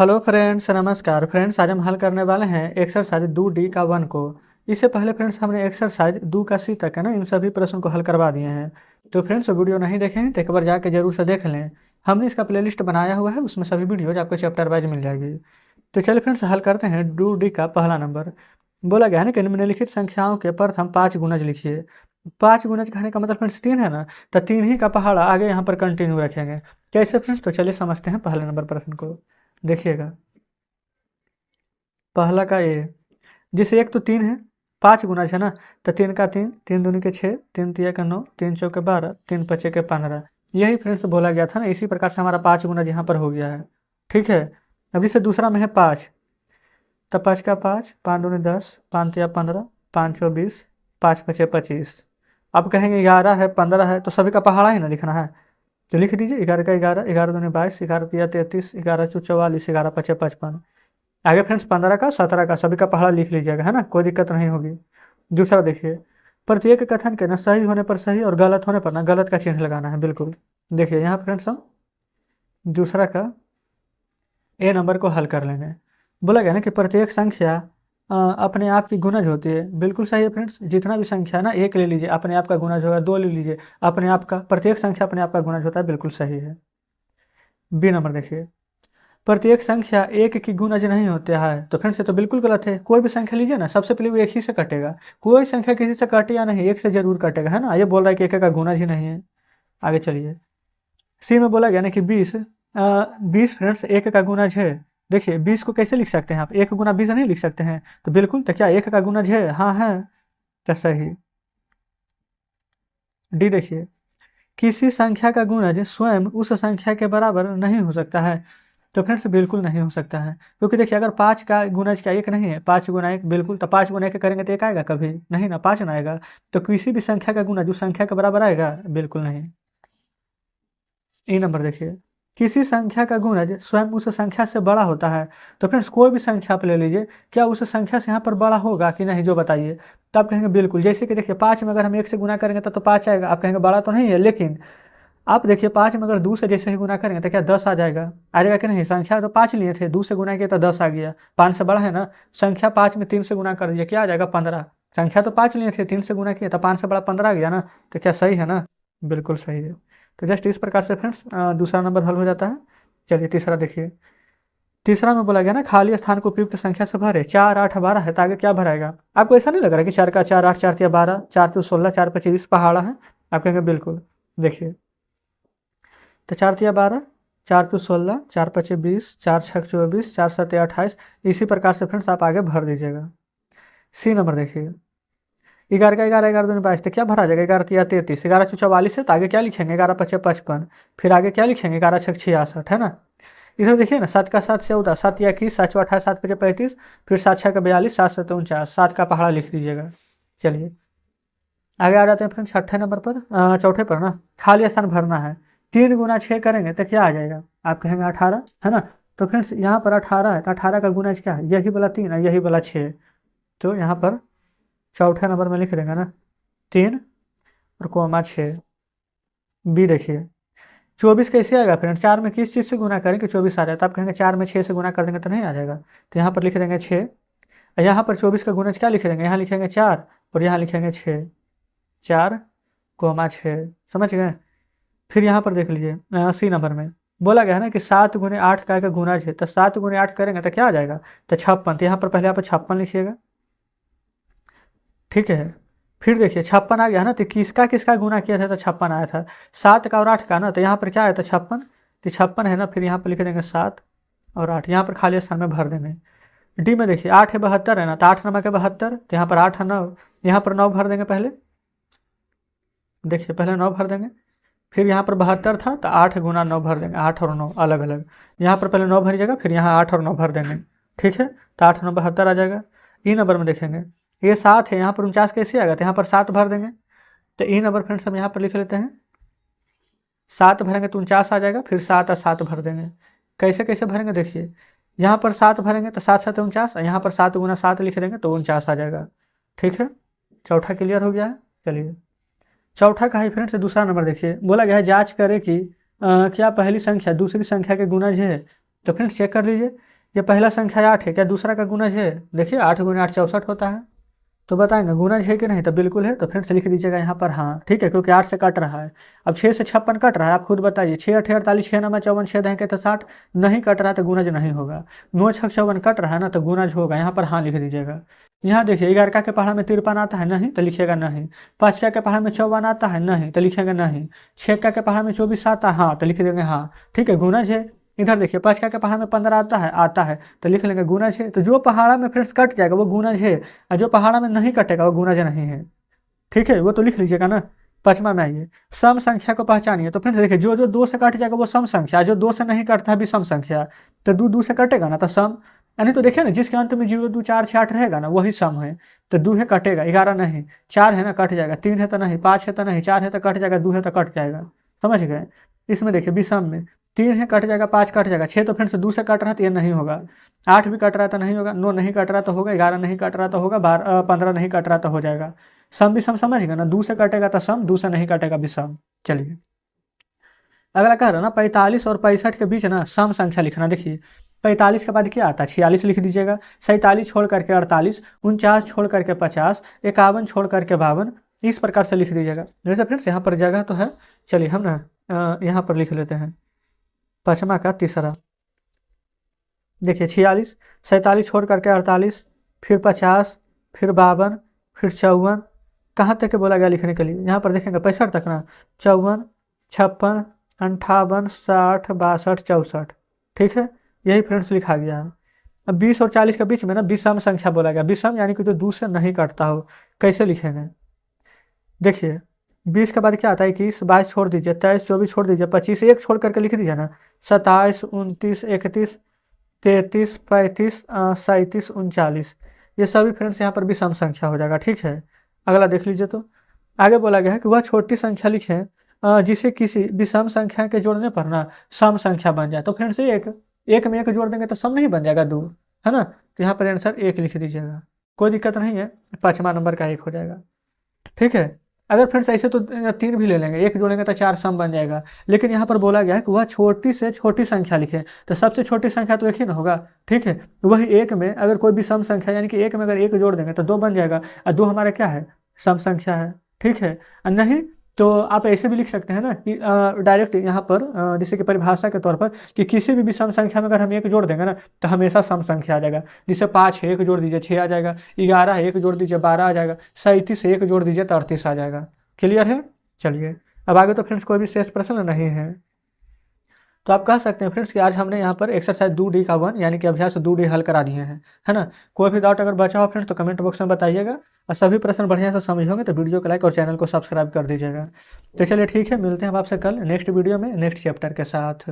Hello friends, नमस्कार friends. आज हम हल करने वाले हैं एक्सरसाइज 2D का 1 को। इससे पहले फ्रेंड्स हमने एक्सरसाइज 2 का C तक है ना, इन सभी प्रश्न को हल करवा दिए हैं। तो फ्रेंड्स वीडियो नहीं देखे हैं तो एक बार जाके जरूर से देख लें। हमने इसका प्लेलिस्ट बनाया हुआ है, उसमें सभी वीडियोज आपको चैप्टर वाइज मिल जाएगी। तो चलिए फ्रेंड्स हल करते हैं 2D का पहला नंबर। बोला गया है ना कि निम्नलिखित संख्याओं के प्रथम 5 गुणज लिखिए। 5 गुणज कहने का मतलब फ्रेंड्स 3 है ना, तो 3 ही का पहाड़ा आगे यहाँ पर कंटिन्यू रखेंगे। कैसे फ्रेंड्स? तो चलिए समझते हैं पहले नंबर प्रश्न को। देखिएगा पहला का ए, जिसे एक तो 3 है, 5 गुना है ना, तो 3 का 3, 3 दूनी के 6, 3 तिया का 9, 3 चौके 12, 3 पचे के 15। यही फ्रेंड्स बोला गया था ना, इसी प्रकार से हमारा 5 गुना यहाँ पर हो गया है। ठीक है। अब इसे दूसरा में है 5, तो 5 का 5, 5 दूनी 10, 5 तिया 15, 5 चौ 20, 5 पचे 25। अब कहेंगे 11 है, 15 है, तो सभी का पहाड़ा ही ना लिखना है। तो लिख दीजिए 11 का 11, 11 दूनी 22, 11 तिया 33, 11 चौ 44, 11 पचे 55। आगे फ्रेंड्स 15 का 17 का सभी का पहाड़ा लिख लीजिएगा, है ना, कोई दिक्कत नहीं होगी। दूसरा देखिए, प्रत्येक कथन के ना सही होने पर सही और गलत होने पर ना गलत का चिन्ह लगाना है। बिल्कुल देखिए यहाँ फ्रेंड्स हम दूसरा का ए नंबर को हल कर लेंगे। बोला गया ना कि प्रत्येक संख्या अपने आप की गुणज होती है। बिल्कुल सही है फ्रेंड्स। जितना भी संख्या ना, एक ले लीजिए अपने आप का गुणज होगा, 2 ले लीजिए अपने आप का, प्रत्येक संख्या अपने आप का गुणज होता है। बिल्कुल सही है। बी नंबर देखिए, प्रत्येक संख्या एक की गुणज नहीं होता है। तो फ्रेंड्स ये तो बिल्कुल गलत है। कोई भी संख्या लीजिए ना, सबसे पहले वो एक ही से कटेगा। कोई संख्या किसी से कटे या नहीं, एक से जरूर कटेगा, है ना। ये बोल रहा है कि एक का गुणज ही नहीं है। आगे चलिए, सी में बोला गया ना कि 20, 20 फ्रेंड्स एक का गुणज है। देखिए 20 को कैसे लिख सकते हैं आप? 1 गुना 20 नहीं लिख सकते हैं? तो बिल्कुल, तो क्या 1 का गुणज है? हाँ है, तो सही। डी देखिए, किसी संख्या का गुणज स्वयं उस संख्या के बराबर नहीं हो सकता है। तो फ्रेंड्स बिल्कुल नहीं हो सकता है, क्योंकि देखिए अगर 5 का गुणज क्या 1 नहीं है? 5 गुना 1, बिल्कुल। तो 5 गुना 1 करेंगे तो 1 आएगा? कभी नहीं ना, 5 ना आएगा। तो किसी भी संख्या का गुणज उस संख्या के बराबर आएगा? बिल्कुल नहीं। ई नंबर देखिए, किसी संख्या का गुणज स्वयं उस संख्या से बड़ा होता है। तो फ्रेंड्स कोई भी संख्या आप ले लीजिए, क्या उस संख्या से यहाँ पर बड़ा होगा कि नहीं, जो बताइए। तो आप कहेंगे बिल्कुल। जैसे कि देखिए 5 में अगर हम 1 से गुना करेंगे तो 5 आएगा। आप कहेंगे बड़ा तो नहीं है, लेकिन आप देखिए 5 में अगर 2 से जैसे ही गुना करेंगे तो क्या 10 आ जाएगा? आ जाएगा कि नहीं? संख्या तो 5 लिए थे, 2 से गुना किया तो 10 आ गया। 5 से बड़ा है ना। संख्या 5 में 3 से गुना कर दीजिए, क्या आ जाएगा? 15। संख्या तो 5 लिए थे, 3 से गुना किया तो 5 से बड़ा 15 आ गया ना। तो क्या सही है ना? बिल्कुल सही है। तो जस्ट इस प्रकार से फ्रेंड्स दूसरा नंबर हल हो जाता है। चलिए तीसरा देखिए, तीसरा में बोला गया ना खाली स्थान को उपयुक्त संख्या से भरे। 4 8 12 है, तो आगे क्या भराएगा? आपको ऐसा नहीं लग रहा है कि 4 का 4, 8 4 तिया 12, 4 तो 16, 4 25 20 पहाड़ा है? आप कहेंगे बिल्कुल। देखिए तो 4 तिया 12, 4 तो 16, 4 पचे 20, 4 छक 24, 4 सत्ते 28। इसी प्रकार से फ्रेंड्स आप आगे भर दीजिएगा। सी नंबर देखिए, 11 का 11, 11 दूनी 22, तो क्या भरा जाएगा? 11 तिया 33, 11 चौ 44 है, तो आगे क्या लिखेंगे? 11 पचे 55। फिर आगे क्या लिखेंगे? 11 छक 66, है ना। इधर देखिए ना, 7 का 7 14, 7 या 21, 7 चौ 28, 7 पचे 35, फिर 7 छः का 42, 7 सत्ते 49, 7 का पहाड़ा लिख दीजिएगा। चलिए आगे आ जाते हैं फ्रेंड्स छठे नंबर पर, चौथे पर ना, खाली स्थान भरना है। 3 गुना 6 करेंगे तो क्या आ जाएगा? आप कहेंगे 18, है ना। तो फ्रेंड्स यहाँ पर 18 है, तो 18 का गुना क्या है? यही वाला 3 है, यही वाला 6। तो यहाँ पर चौथे नंबर में लिख देंगे ना 3 और कोमा 6। बी देखिए, 24 कैसे आएगा फ्रेंड्स? 4 में किस चीज़ से गुना करें कि 24 आ जाए? तो आप कहेंगे 4 में 6 से गुना कर देंगे तो नहीं आ जाएगा। तो यहाँ पर लिख देंगे 6। यहाँ पर 24 का गुणज क्या लिख देंगे? यहाँ लिखेंगे 4 और यहाँ लिखेंगे 6, 4 कोमा 6। समझ गए? फिर यहाँ पर देख लीजिए सी नंबर में बोला गया है ना कि 7 गुने 8 का गुणज है। तो 7 गुने 8 करेंगे तो क्या आ जाएगा? तो 56। तो यहाँ पर पहले आप 56 लिखिएगा। ठीक है। फिर देखिए 56 आ गया ना, तो किसका किसका गुना किया था? तो 56 आया था। 7 का और 8 का ना, तो यहाँ पर क्या आया था? 56। तो 56 है ना, फिर यहाँ पर लिख देंगे 7 और 8, यहाँ पर खाली स्थान में भर देंगे। डी में देखिए 8 है 72 है ना, तो 8 नमक है 72, तो यहाँ पर 8 है 9, यहाँ पर 9 भर देंगे पहले। देखिए पहले 9 भर देंगे, फिर यहाँ पर 72 था तो 8 गुना 9 भर देंगे, 8 और 9 अलग अलग। यहाँ पर पहले 9 भरिएगा, फिर यहाँ 8 और 9 भर देंगे। ठीक है, तो 8 9 72 आ जाएगा। ई नंबर में देखेंगे ये 7 है, यहाँ पर 49 कैसे आएगा? तो यहाँ पर 7 भर देंगे। तो ई नंबर फ्रेंड्स हम यहाँ पर लिख लेते हैं, 7 भरेंगे तो 49 आ जाएगा, फिर 7 और 7 भर देंगे। कैसे कैसे भरेंगे देखिए, यहाँ पर 7 भरेंगे तो 7 7 49, और यहाँ पर 7 गुना 7 लिख देंगे तो 49 आ जाएगा। ठीक है, चौथा क्लियर हो गया है। चलिए चौथा का है फ्रेंड्स दूसरा नंबर देखिए, बोला गया है जांच करें कि क्या पहली संख्या दूसरी संख्या के गुणज है। तो फ्रेंड्स चेक कर लीजिए, ये पहला संख्या 8 है, क्या दूसरा का गुणज है? देखिए 8 गुना 8 64 होता है। तो बताएंगे गुणज है कि नहीं? तो बिल्कुल है, तो फिर से लिख दीजिएगा यहाँ पर हाँ, ठीक है, क्योंकि 8 से कट रहा है। अब 6 से 56 कट रहा है, आप खुद बताइए। 6 8 48, 6 9 54, 6 दहें तो 60, नहीं कट रहा तो गुणज नहीं होगा। 9 6 54 कट रहा है ना, तो गुणज होगा। यहाँ पर हाँ लिख दीजिएगा। यहाँ देखिए 11 के पहाड़ा में 53 आता है, नहीं तो लिखिएगा नहीं। 5 के पहाड़ा में 54 आता है, नहीं तो लिखेंगे नहीं। 6 के पहाड़ा में 24 आता है, हाँ तो लिख देंगे हाँ, ठीक है, गुणज है। इधर देखिए 5 के पहाड़ा में 15 आता है तो लिख लेंगे गुणज है। तो जो पहाड़ा में फ्रेंड्स कट जाएगा वो गुणज है, और जो पहाड़ा में नहीं कटेगा वो गुणज नहीं है, ठीक है, वो तो लिख लीजिएगा ना। पचमा में आइए, सम संख्या को पहचानिए। तो फ्रेंड्स देखिए जो जो 2 से कट जाएगा वो सम संख्या, जो 2 से नहीं कटता है भी सम संख्या। तो 2 से कटेगा ना तो सम, यानी तो देखिए ना जिसके अंत में 0 2 4 6 8 रहेगा ना वही सम है। तो 2 है कटेगा, 11 नहीं, 4 है ना कट जाएगा, 3 है तो नहीं, 5 है तो नहीं, 4 है तो कट जाएगा, 2 है तो कट जाएगा। समझ गए? इसमें देखिए विषम में 3 है कट जाएगा, 5 कट जाएगा, 6 तो फ्रेंड्स 2 से कट रहा तो ये नहीं होगा। 8 भी कट रहा तो नहीं होगा, 9 नहीं कट रहा तो होगा, 11 नहीं कट रहा तो होगा, 15 नहीं कट रहा तो हो जाएगा। सम विषम समझ गए ना, 2 से कटेगा तो सम, 2 से नहीं कटेगा विषम। चलिए अगला कह रहा है ना 45 और 65 के बीच ना सम संख्या लिखना। देखिए 45 के बाद क्या आता है? 46 लिख दीजिएगा। 47 छोड़ करके 48, 49 छोड़ करके 50, 51 छोड़ करके 52, इस प्रकार से लिख दीजिएगा। जैसे फ्रेंड्स यहाँ पर जगह तो है, चलिए हम ना यहाँ पर लिख लेते हैं पचमा का तीसरा। देखिए 46, 47 छोड़ करके 48, फिर 50, फिर 52, फिर 54, कहाँ तक के बोला गया लिखने के लिए? यहाँ पर देखेंगे 65 तक ना, 54, 56, 58, 60, 62, 64, ठीक है, यही फ्रेंड्स लिखा गया है। अब 20 और 40 के बीच में ना विषम संख्या बोला गया। विषम यानी कि जो 2 से नहीं कटता हो, कैसे लिखेंगे? देखिए 20 के बाद क्या आता है? 21, 22 छोड़ दीजिए, 23, 24 छोड़ दीजिए, 25, एक छोड़ करके लिख दीजिए ना, 27, 29, 31, 33, 35, 37, 39, ये सभी फ्रेंड्स यहाँ पर विषम संख्या हो जाएगा, ठीक है। अगला देख लीजिए, तो आगे बोला गया है कि वह छोटी संख्या लिखें जिसे किसी विषम संख्या के जोड़ने पर ना सम संख्या बन जाए। तो फ्रेंड्स एक में एक जोड़ देंगे तो सम नहीं बन जाएगा, 2 है ना, तो यहाँ पर आंसर 1 लिख दीजिएगा, कोई दिक्कत नहीं है, 5वां नंबर का 1 हो जाएगा, ठीक है। अगर फ्रेंड्स ऐसे तो 3 भी ले लेंगे, 1 जोड़ेंगे तो 4 सम बन जाएगा, लेकिन यहाँ पर बोला गया है कि वह छोटी से छोटी संख्या लिखे, तो सबसे छोटी संख्या तो 1 ही ना होगा, ठीक है। वही 1 में अगर कोई भी सम संख्या, यानी कि 1 में अगर 1 जोड़ देंगे तो 2 बन जाएगा, और 2 हमारा क्या है? सम संख्या है, ठीक है। और नहीं तो आप ऐसे भी लिख सकते हैं ना कि डायरेक्ट यहाँ पर जैसे कि परिभाषा के तौर पर कि किसी भी विषम संख्या में अगर हम 1 जोड़ देंगे ना तो हमेशा सम संख्या आ जाएगा। जैसे 5 है, 1 जोड़ दीजिए 6 आ जाएगा, 11 है, 1 जोड़ दीजिए 12 आ जाएगा, 37 है, 1 जोड़ दीजिए तो 38 आ जाएगा। क्लियर है? चलिए अब आगे तो फ्रेंड्स कोई भी शेष प्रश्न नहीं है। तो आप कह सकते हैं फ्रेंड्स कि आज हमने यहाँ पर एक्सरसाइज 2D का 1 यानी कि अभ्यास 2D हल करा दिए हैं, है ना। कोई भी डाउट अगर बचा हो फ्रेंड्स तो कमेंट बॉक्स में बताइएगा, और सभी प्रश्न बढ़िया से समझ होंगे तो वीडियो को लाइक और चैनल को सब्सक्राइब कर दीजिएगा। तो चलिए ठीक है, मिलते हैं हम आपसे कल नेक्स्ट वीडियो में नेक्स्ट चैप्टर के साथ।